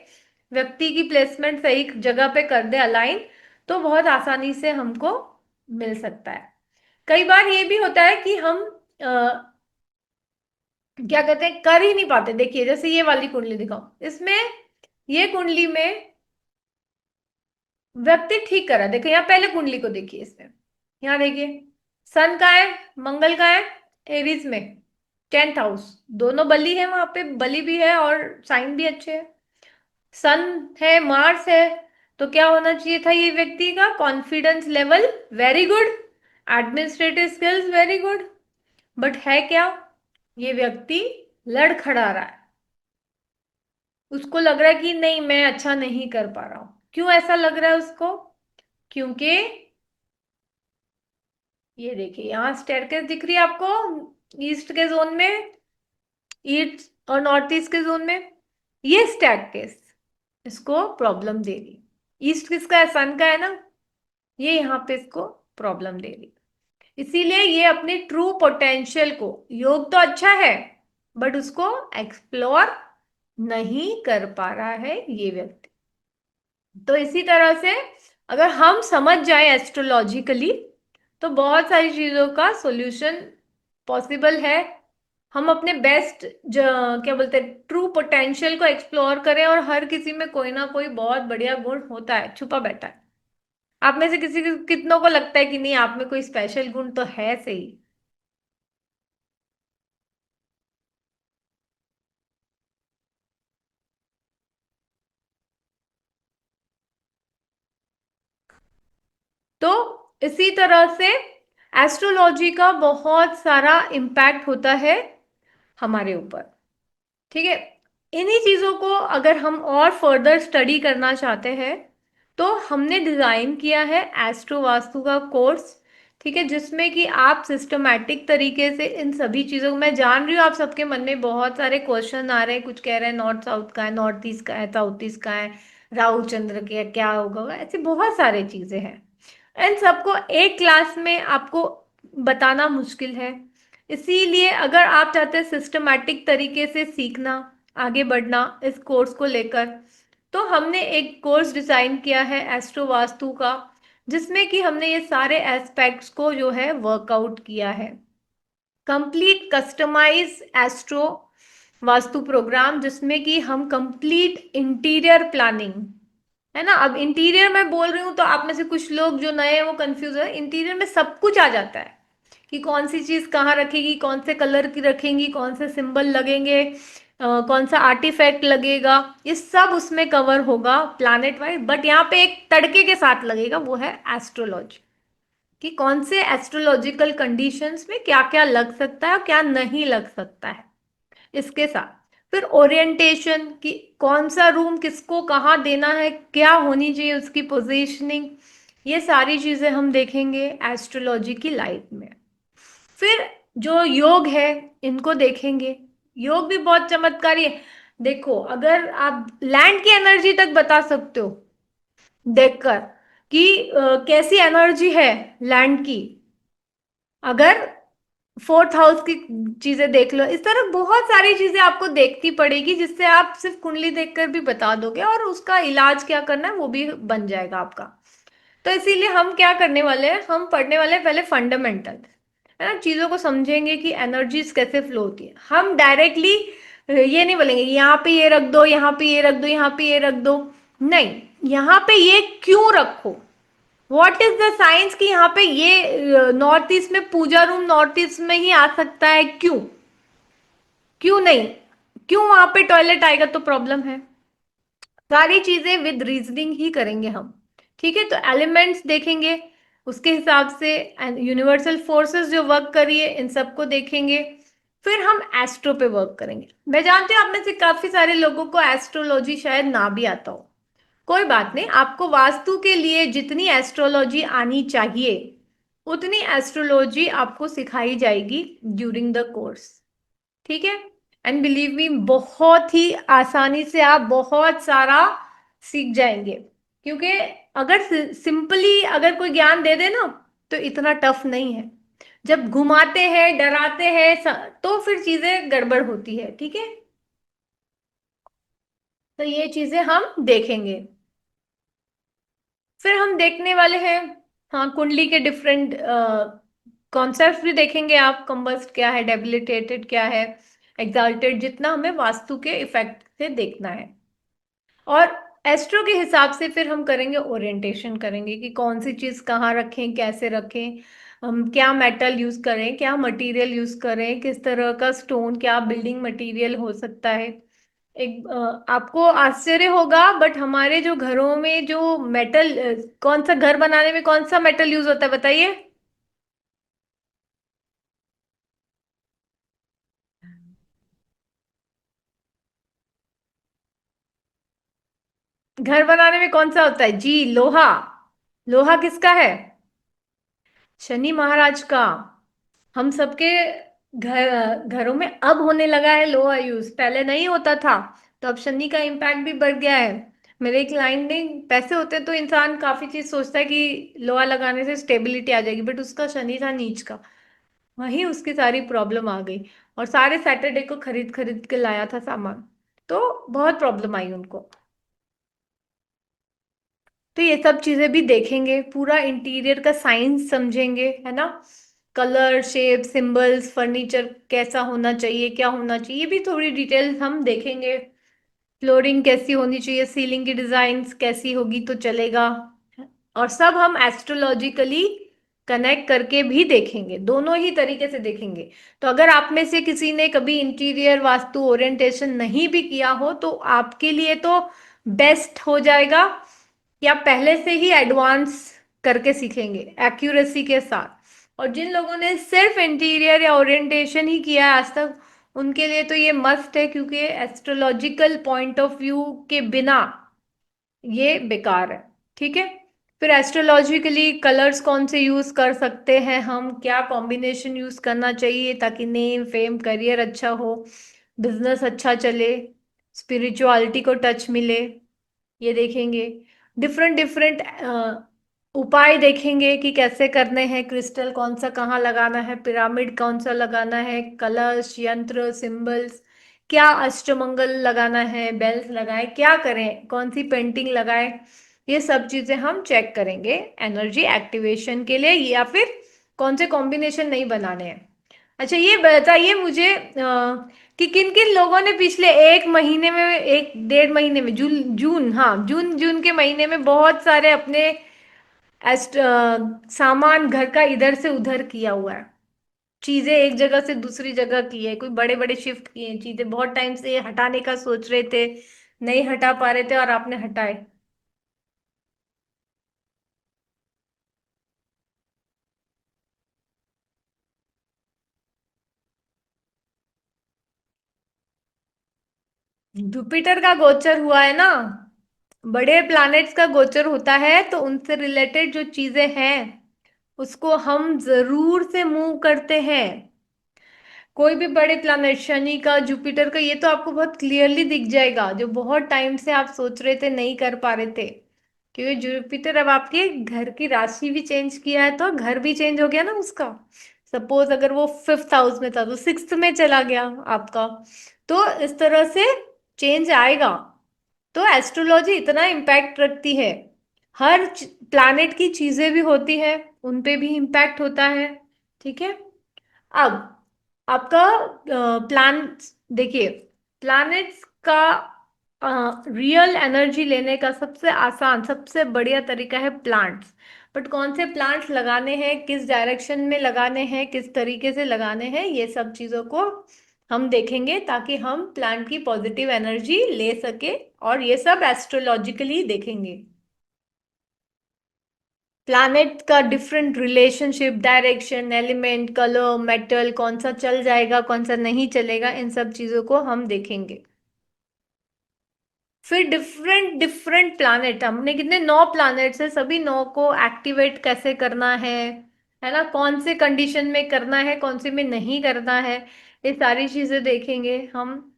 व्यक्ति की प्लेसमेंट सही जगह पे कर दे अलाइन, तो बहुत आसानी से हमको मिल सकता है। कई बार ये भी होता है कि हम क्या कहते हैं, कर ही नहीं पाते। देखिए जैसे ये वाली कुंडली दिखाओ, इसमें ये कुंडली में व्यक्ति ठीक करा, देखिए यहाँ पहले कुंडली को देखिए, इसमें यहाँ देखिए सन का है, मंगल का है, एरीज में 10th हाउस, दोनों बली है, वहां पे बली भी है और साइन भी अच्छे है। सन है, मार्स है, तो क्या होना चाहिए था ये व्यक्ति का? Confidence level very good, administrative skills very good. But है क्या? ये व्यक्ति लड़खड़ा रहा है, उसको लग रहा है कि नहीं मैं अच्छा नहीं कर पा रहा हूं। क्यों ऐसा लग रहा है उसको? क्योंकि ये देखिए यहाँ स्टेयरकेस दिख रही है आपको, ईस्ट के जोन में, ईस्ट और नॉर्थ ईस्ट के जोन में, ये स्टेयरकेस इसको प्रॉब्लम दे रही। ईस्ट किसका है? सन का है ना, ये यहाँ पे इसको प्रॉब्लम दे रही। इसीलिए ये अपनी ट्रू पोटेंशियल को, योग तो अच्छा है बट उसको एक्सप्लोर नहीं कर पा रहा है ये व्यक्ति। तो इसी तरह से अगर हम समझ जाए एस्ट्रोलॉजिकली, तो बहुत सारी चीजों का सॉल्यूशन पॉसिबल है। हम अपने बेस्ट क्या बोलते हैं, ट्रू पोटेंशियल को एक्सप्लोर करें, और हर किसी में कोई ना कोई बहुत बढ़िया गुण होता है, छुपा बैठा है। आप में से किसी कितनों को लगता है कि नहीं आप में कोई स्पेशल गुण तो है सही? तो इसी तरह से एस्ट्रोलॉजी का बहुत सारा इम्पैक्ट होता है हमारे ऊपर। ठीक है। इन्हीं चीजों को अगर हम और फर्दर स्टडी करना चाहते हैं, तो हमने डिजाइन किया है एस्ट्रो वास्तु का कोर्स। ठीक है, जिसमें कि आप सिस्टमैटिक तरीके से इन सभी चीजों को, मैं जान रही हूँ आप सबके मन में बहुत सारे क्वेश्चन आ रहे हैं, कुछ कह रहे हैं नॉर्थ साउथ का है, नॉर्थ ईस्ट का है, साउथ ईस्ट का है, राहु चंद्र के क्या होगा, ऐसी बहुत सारी चीजें हैं। इन सबको एक क्लास में आपको बताना मुश्किल है। इसीलिए अगर आप चाहते हैं सिस्टमैटिक तरीके से सीखना, आगे बढ़ना इस कोर्स को लेकर, तो हमने एक कोर्स डिजाइन किया है एस्ट्रो वास्तु का, जिसमें कि हमने ये सारे एस्पेक्ट्स को जो है वर्कआउट किया है। Complete customise astro vastu programme, जिसमें कि हम कंप्लीट इंटीरियर प्लानिंग, है ना। अब इंटीरियर मैं बोल रही हूँ तो आप में से कुछ लोग जो नए हैं वो कंफ्यूज है, इंटीरियर में सब कुछ आ जाता है कि कौन सी चीज कहाँ रखेगी, कौन से कलर की रखेंगी, कौन से सिंबल लगेंगे, कौन सा आर्टिफैक्ट लगेगा, ये सब उसमें कवर होगा प्लैनेट वाइज। बट यहाँ पे एक तड़के के साथ लगेगा, वो है एस्ट्रोलॉजी, कि कौन से एस्ट्रोलॉजिकल कंडीशंस में क्या क्या लग सकता है और क्या नहीं लग सकता है। इसके साथ फिर ओरिएंटेशन, कि कौन सा रूम किसको कहाँ देना है, क्या होनी चाहिए उसकी पोजीशनिंग, ये सारी चीजें हम देखेंगे एस्ट्रोलॉजी की लाइट में। फिर जो योग है इनको देखेंगे। योग भी बहुत चमत्कारी है। देखो अगर आप लैंड की एनर्जी तक बता सकते हो देखकर कि कैसी एनर्जी है लैंड की, अगर 4th हाउस की चीजें देख लो, इस तरह बहुत सारी चीजें आपको देखनी पड़ेगी, जिससे आप सिर्फ कुंडली देखकर भी बता दोगे, और उसका इलाज क्या करना है वो भी बन जाएगा आपका। तो इसीलिए हम क्या करने वाले हैं, हम पढ़ने वाले हैं पहले फंडामेंटल, है ना, चीजों को समझेंगे कि एनर्जीज कैसे फ्लो होती है। हम डायरेक्टली ये नहीं बोलेंगे यहाँ पे ये रख दो, यहाँ पे ये रख दो, यहाँ पे ये रख दो, नहीं, यहाँ पे ये क्यों रखो, व्हाट इज द साइंस, कि यहाँ पे ये नॉर्थ ईस्ट में पूजा रूम नॉर्थ ईस्ट में ही आ सकता है, क्यों, क्यों नहीं, क्यों वहां पे टॉयलेट आएगा तो प्रॉब्लम है। सारी चीजें विद रीजनिंग ही करेंगे हम। ठीक है, तो एलिमेंट्स देखेंगे, उसके हिसाब से यूनिवर्सल फोर्सेस जो वर्क करी है इन सबको देखेंगे। फिर हम एस्ट्रो पे वर्क करेंगे। मैं जानती हूँ आप में से काफी सारे लोगों को एस्ट्रोलॉजी शायद ना भी आता हो। कोई बात नहीं, आपको वास्तु के लिए जितनी एस्ट्रोलॉजी आनी चाहिए उतनी एस्ट्रोलॉजी आपको सिखाई जाएगी ड्यूरिंग द कोर्स। ठीक है। एंड बिलीव मी, बहुत ही आसानी से आप बहुत सारा सीख जाएंगे। क्योंकि अगर सिंपली अगर कोई ज्ञान दे दे ना तो इतना टफ नहीं है। जब घुमाते हैं डराते हैं तो फिर चीजें गड़बड़ होती है। ठीक है। तो ये चीजें हम देखेंगे। फिर हम देखने वाले हैं, हाँ, कुंडली के डिफरेंट कॉन्सेप्ट भी देखेंगे। आप कंबस्ट क्या है, डेबिलिटेटेड क्या है, एग्जाल्टेड, जितना हमें वास्तु के इफेक्ट से देखना है। और एस्ट्रो के हिसाब से फिर हम करेंगे, ओरिएंटेशन करेंगे कि कौन सी चीज कहाँ रखें, कैसे रखें, हम क्या मेटल यूज करें, क्या मटेरियल यूज करें, किस तरह का स्टोन, क्या बिल्डिंग मटेरियल हो सकता है। आपको आश्चर्य होगा बट हमारे जो घरों में जो मेटल, कौन सा घर बनाने में कौन सा मेटल यूज होता है बताइए। घर बनाने में कौन सा होता है जी? लोहा। लोहा किसका है? शनि महाराज का। हम सबके घरों में अब होने लगा है लोहा यूज, पहले नहीं होता था। तो अब शनि का इम्पैक्ट भी बढ़ गया है। मेरे एक क्लाइंट ने, पैसे होते तो इंसान काफी चीज सोचता है कि लोहा लगाने से स्टेबिलिटी आ जाएगी, बट उसका शनि था नीच का। वहीं उसकी सारी प्रॉब्लम आ गई। और सारे सैटरडे को खरीद खरीद के लाया था सामान। तो बहुत प्रॉब्लम आई उनको। तो ये सब चीजें भी देखेंगे, पूरा इंटीरियर का साइंस समझेंगे, है ना। कलर, शेप, सिंबल्स, फर्नीचर कैसा होना चाहिए, क्या होना चाहिए, ये भी थोड़ी डिटेल हम देखेंगे। फ्लोरिंग कैसी होनी चाहिए, सीलिंग की डिजाइन कैसी होगी तो चलेगा। और सब हम एस्ट्रोलॉजिकली कनेक्ट करके भी देखेंगे, दोनों ही तरीके से देखेंगे। तो अगर आप में से किसी ने कभी इंटीरियर वास्तु ओरिएंटेशन नहीं भी किया हो तो आपके लिए तो बेस्ट हो जाएगा कि आप पहले से ही एडवांस करके सीखेंगे एक्यूरेसी के साथ। और जिन लोगों ने सिर्फ इंटीरियर या ओरिएंटेशन ही किया है आज तक, उनके लिए तो ये मस्ट है, क्योंकि एस्ट्रोलॉजिकल पॉइंट ऑफ व्यू के बिना ये बेकार है। ठीक है। फिर एस्ट्रोलॉजिकली कलर्स कौन से यूज कर सकते हैं हम, क्या कॉम्बिनेशन यूज करना चाहिए ताकि नेम फेम करियर अच्छा हो, बिजनेस अच्छा चले, स्पिरिचुअलिटी को टच मिले, ये देखेंगे। डिफरेंट डिफरेंट उपाय देखेंगे कि कैसे करने हैं, क्रिस्टल कौन सा कहाँ लगाना है, पिरामिड कौन सा लगाना है, कलश, यंत्र, सिंबल्स, क्या अष्टमंगल लगाना है, बेल्स लगाए, क्या करें, कौन सी पेंटिंग लगाए, ये सब चीजें हम चेक करेंगे एनर्जी एक्टिवेशन के लिए, या फिर कौन से कॉम्बिनेशन नहीं बनाने हैं। अच्छा ये बताइए मुझे कि किन किन लोगों ने पिछले एक महीने में, एक डेढ़ महीने में, जून जून, हाँ, जून जून के महीने में बहुत सारे अपने सामान घर का इधर से उधर किया हुआ है, चीजें एक जगह से दूसरी जगह की है, कोई बड़े बड़े शिफ्ट किए हैं, चीजें बहुत टाइम से ये हटाने का सोच रहे थे, नहीं हटा पा रहे थे और आपने हटाए। जुपिटर का गोचर हुआ है ना। बड़े प्लैनेट्स का गोचर होता है तो उनसे रिलेटेड जो चीजें हैं उसको हम जरूर से मूव करते हैं। कोई भी बड़े प्लैनेट, शनि का, जुपिटर का, ये तो आपको बहुत क्लियरली दिख जाएगा, जो बहुत टाइम से आप सोच रहे थे नहीं कर पा रहे थे। क्योंकि जुपिटर अब आपके घर की राशि भी चेंज किया है तो घर भी चेंज हो गया ना उसका। सपोज अगर वो फिफ्थ हाउस में था तो सिक्स्थ में चला गया आपका। तो इस तरह से चेंज आएगा। तो एस्ट्रोलॉजी इतना इम्पैक्ट रखती है। हर प्लैनेट की चीजें भी होती है, उन पे भी इम्पैक्ट होता है। ठीक है। अब आपका प्लान देखिए, प्लैनेट्स का रियल एनर्जी लेने का सबसे आसान, सबसे बढ़िया तरीका है प्लांट्स। बट कौन से प्लांट्स लगाने हैं, किस डायरेक्शन में लगाने हैं, किस तरीके से लगाने हैं, ये सब चीजों को हम देखेंगे ताकि हम प्लांट की पॉजिटिव एनर्जी ले सके। और ये सब एस्ट्रोलॉजिकली देखेंगे। प्लैनेट का different relationship, direction, element, colour, metal, कौन सा चल जाएगा कौन सा नहीं चलेगा, इन सब चीजों को हम देखेंगे। फिर डिफरेंट डिफरेंट प्लैनेट, हमने कितने 9 प्लैनेट्स है, सभी 9 को एक्टिवेट कैसे करना है ना, कौन से कंडीशन में करना है कौन से में नहीं करना है, ये सारी चीजें देखेंगे हम।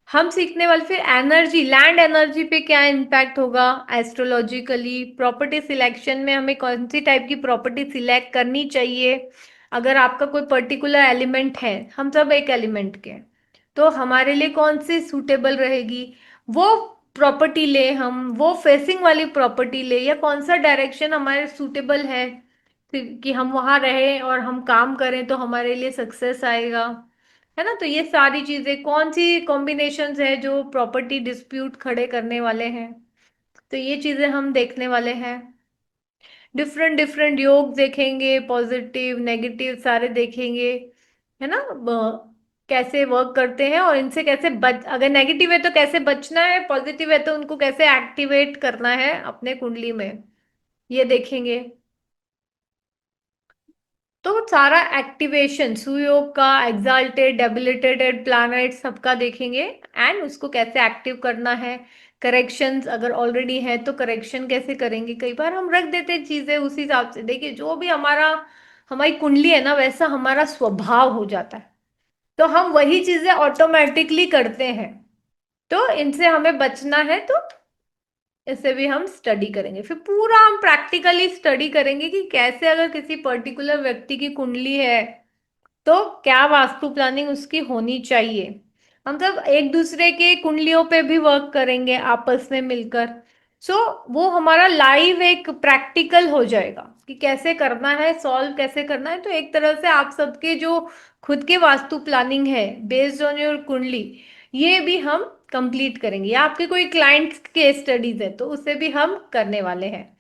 हम सीखने वाले फिर एनर्जी, लैंड एनर्जी पे क्या इम्पैक्ट होगा एस्ट्रोलॉजिकली, प्रॉपर्टी सिलेक्शन में हमें कौन सी टाइप की प्रॉपर्टी सिलेक्ट करनी चाहिए, अगर आपका कोई पर्टिकुलर एलिमेंट है, हम सब एक एलिमेंट के हैं, तो हमारे लिए कौन सी सूटेबल रहेगी, वो प्रॉपर्टी ले हम, वो फेसिंग वाली प्रॉपर्टी ले, या कौन सा डायरेक्शन हमारे सूटेबल है कि हम वहां रहें और हम काम करें तो हमारे लिए सक्सेस आएगा, है ना। तो ये सारी चीजें कौन सी कॉम्बिनेशंस है जो प्रॉपर्टी डिस्प्यूट खड़े करने वाले हैं, तो ये चीजें हम देखने वाले हैं। डिफरेंट डिफरेंट योग देखेंगे, पॉजिटिव नेगेटिव सारे देखेंगे, है ना। कैसे वर्क करते हैं और इनसे कैसे बच, अगर नेगेटिव है तो कैसे बचना है, पॉजिटिव है तो उनको कैसे एक्टिवेट करना है अपने कुंडली में, ये देखेंगे। तो सारा एक्टिवेशन सुयोग का, एग्जाल्टेड डेबिलिटेटेड प्लैनेट सबका देखेंगे, एंड उसको कैसे एक्टिव करना है, करेक्शंस अगर ऑलरेडी है तो करेक्शन कैसे करेंगे, कई बार हम रख देते हैं चीजें उस हिसाब से, देखिए जो भी हमारा, हमारी कुंडली है ना वैसा हमारा स्वभाव हो जाता है, तो हम वही चीजें ऑटोमेटिकली करते हैं, तो इनसे हमें बचना है, तो इसे भी हम स्टडी करेंगे, फिर पूरा हम प्रैक्टिकली स्टडी करेंगे कि कैसे अगर किसी पर्टिकुलर व्यक्ति की कुंडली है तो क्या वास्तु प्लानिंग उसकी होनी चाहिए। हम सब एक दूसरे के कुंडलियों पे भी वर्क करेंगे आपस में मिलकर, सो वो हमारा लाइव एक प्रैक्टिकल हो जाएगा कि कैसे करना है, सॉल्व कैसे करना है, तो एक तरह से आप सबके जो खुद के वास्तु प्लानिंग है बेस्ड ऑन योर कुंडली, ये भी हम कंप्लीट करेंगे, या आपके कोई क्लाइंट्स के स्टडीज है तो उसे भी हम करने वाले हैं।